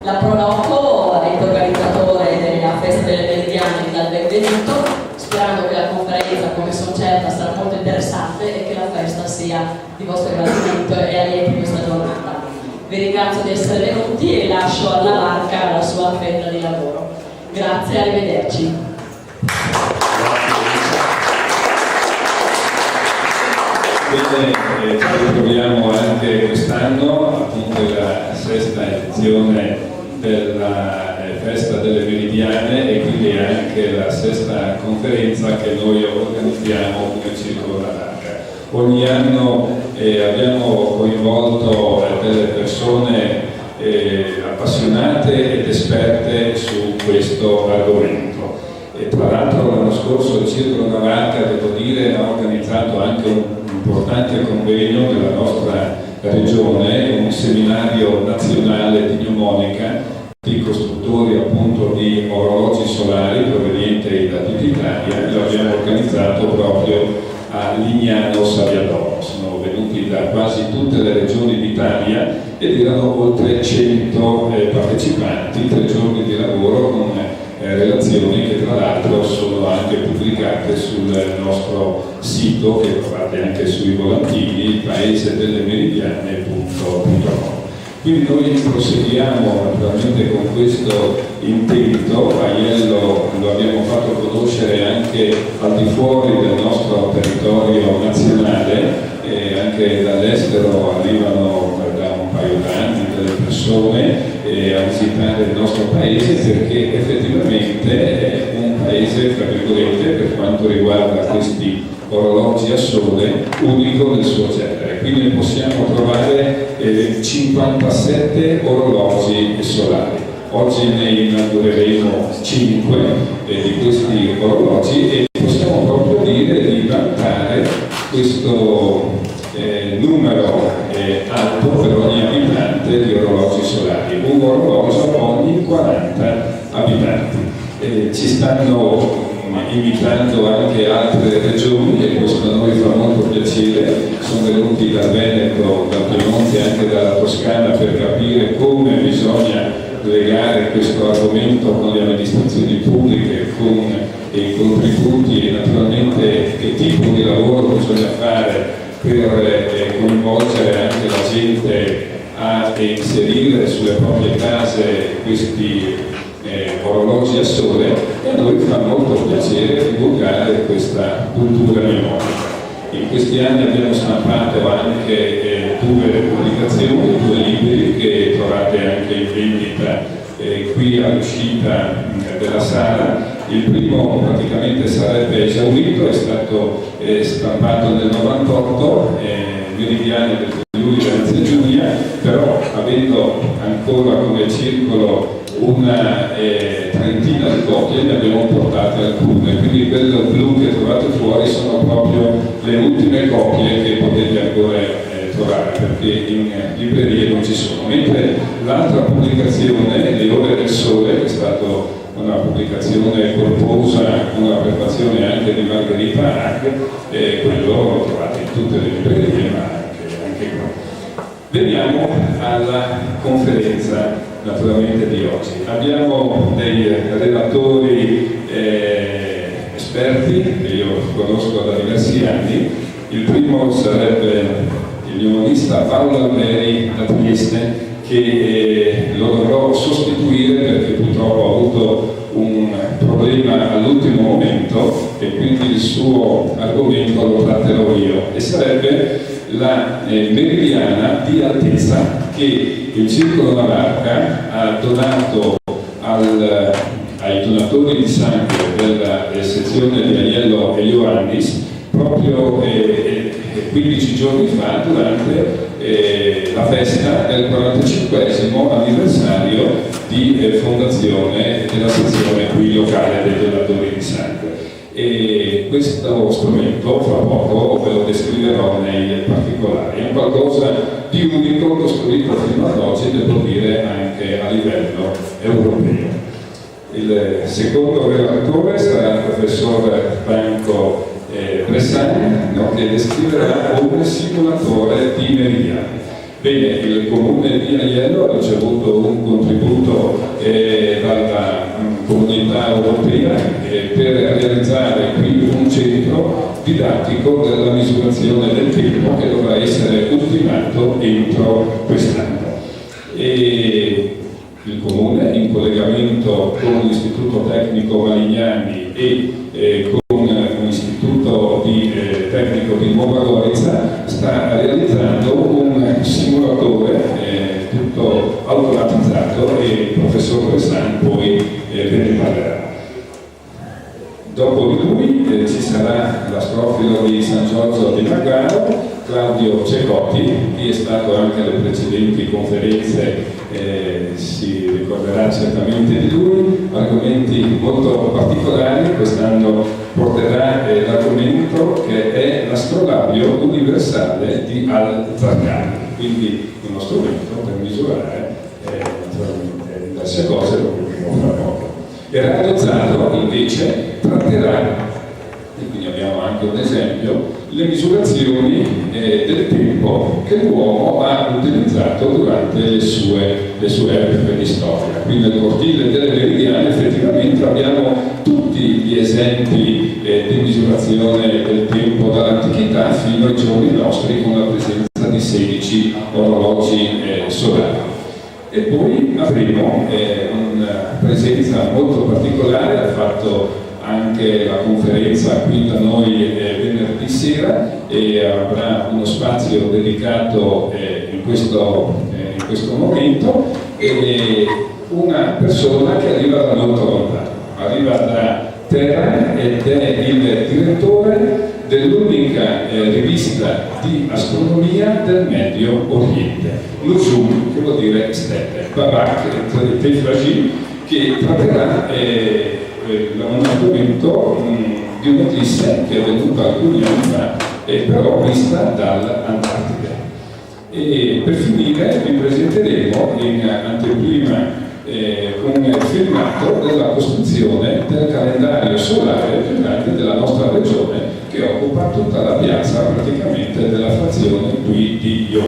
La Proloco, organizzatore della Festa delle Meridiane, dal benvenuto, sperando che la conferenza, come sono certa, sarà molto interessante e che la festa sia di vostro gradimento e allieti questa giornata. Vi ringrazio di essere venuti e lascio alla Larca la sua fetta di lavoro. Grazie, arrivederci. Bene, ci ritroviamo anche quest'anno, appunto la sesta edizione della Festa delle Meridiane e quindi anche la sesta conferenza che noi organizziamo come Circolo La Larca. Ogni anno abbiamo coinvolto delle persone appassionate ed esperte su questo argomento. E tra l'altro l'anno scorso il Circolo La Larca, devo dire, ha organizzato anche un importante convegno nella nostra regione, un seminario nazionale di pneumonica di costruttori appunto di orologi solari provenienti da tutta Italia. Lo abbiamo organizzato proprio a Lignano Sabbiadoro. Sono venuti da quasi tutte le regioni d'Italia ed erano oltre 100 partecipanti, 3 giorni di lavoro con relazioni che tra l'altro sono anche pubblicate sul nostro sito, che trovate anche sui volantini, paesedellemeridiane.com. Quindi noi proseguiamo naturalmente con questo intento. Aiello lo abbiamo fatto conoscere anche al di fuori del nostro territorio nazionale, e anche dall'estero arrivano da un paio d'anni delle persone a visitare il nostro paese, perché effettivamente è un paese, tra virgolette, per quanto riguarda questi orologi a sole, unico nel suo genere. Quindi possiamo trovare 57 orologi solari. Oggi ne inaugureremo 5 di questi orologi e possiamo proprio dire di vantare questo numero alto per ogni abitante di orologi solari, un orologio ogni 40 abitanti. Ci stanno invitando anche altre regioni e questo a noi fa molto piacere. Sono venuti dal Veneto, dal Piemonte e anche dalla Toscana per capire come bisogna legare questo argomento con le amministrazioni pubbliche, con i contributi e naturalmente che tipo di lavoro bisogna fare per coinvolgere anche la gente a inserire sulle proprie case questi orologi a sole, e a noi fa molto piacere divulgare questa cultura mnemonica. In questi anni abbiamo stampato anche 2 pubblicazioni, 2 libri che trovate anche in vendita qui all'uscita della sala. Il primo praticamente sarebbe esaurito, è stato stampato nel 98, Meridiane del Friuli Venezia Giulia, però avendo ancora come circolo una trentina di copie, ne abbiamo portate alcune, quindi quello blu che trovate fuori sono proprio le ultime copie che potete ancora trovare, perché in librerie non ci sono. Mentre l'altra pubblicazione, Le ore del sole, che è stata una pubblicazione corposa con la prefazione anche di Margherita Hack, quello lo trovate in tutte le librerie, ma anche qua. Veniamo alla conferenza naturalmente di oggi. Abbiamo dei relatori esperti che io conosco da diversi anni. Il primo sarebbe il violinista Paolo Almeri da Trieste, che lo dovrò sostituire perché purtroppo ha avuto un problema all'ultimo momento e quindi il suo argomento lo tratterò io, e sarebbe la meridiana di altezza che il Circolo La Larca ha donato ai donatori di sangue della sezione di Aiello e Ioannis proprio 15 giorni fa, durante la festa del 45esimo anniversario di fondazione della sezione qui locale dei donatori di sangue. E questo strumento fra poco ve lo descriverò nei particolari. È qualcosa di unico costruito fino ad oggi, devo dire, anche a livello europeo. Il secondo relatore sarà il professor Franco Bressan, che descriverà un simulatore di meridiane. Bene, il comune di Aiello ha ricevuto un contributo dalla Comunità Europea per realizzare qui un centro didattico della misurazione del tempo che dovrà essere ultimato entro quest'anno. E il Comune, in collegamento con l'Istituto Tecnico Valignani e con un istituto tecnico di Nuova Gorizia, sta realizzando un simulatore tutto automatizzato e il professor Ressan poi ve ne parlerà. Dopo di lui ci sarà l'astrofilo di San Giorgio di Magrano, Claudio Cecotti, che è stato anche alle precedenti conferenze, si ricorderà certamente di lui, argomenti molto particolari. Quest'anno porterà l'argomento che è l'astrolabio universale di Al-Zarqani, quindi uno strumento per misurare naturalmente diverse cose, lo vedremo fra poco. Erardo Zarro invece tratterà, e quindi abbiamo anche un esempio, le misurazioni del tempo che l'uomo ha utilizzato durante le sue epoche di storia. Qui nel cortile delle Meridiane effettivamente abbiamo tutti gli esempi di misurazione del tempo dall'antichità fino ai giorni nostri, con la presenza di 16 orologi solari. E poi avremo una presenza molto particolare, ha fatto anche la conferenza qui da noi venerdì sera, e avrà uno spazio dedicato in questo momento, e una persona che arriva da molto lontano, arriva da Teheran ed è il direttore dell'unica rivista di astronomia del Medio Oriente, Nujum, che vuol dire stelle, Babak Tefraji, che tratterà un argomento di un'eclisse che è avvenuta alcuni anni fa, però vista dall'Antartide. E per finire vi presenteremo in anteprima un filmato della costruzione del calendario solare più grande della nostra regione, che occupa tutta la piazza praticamente della frazione qui di Io.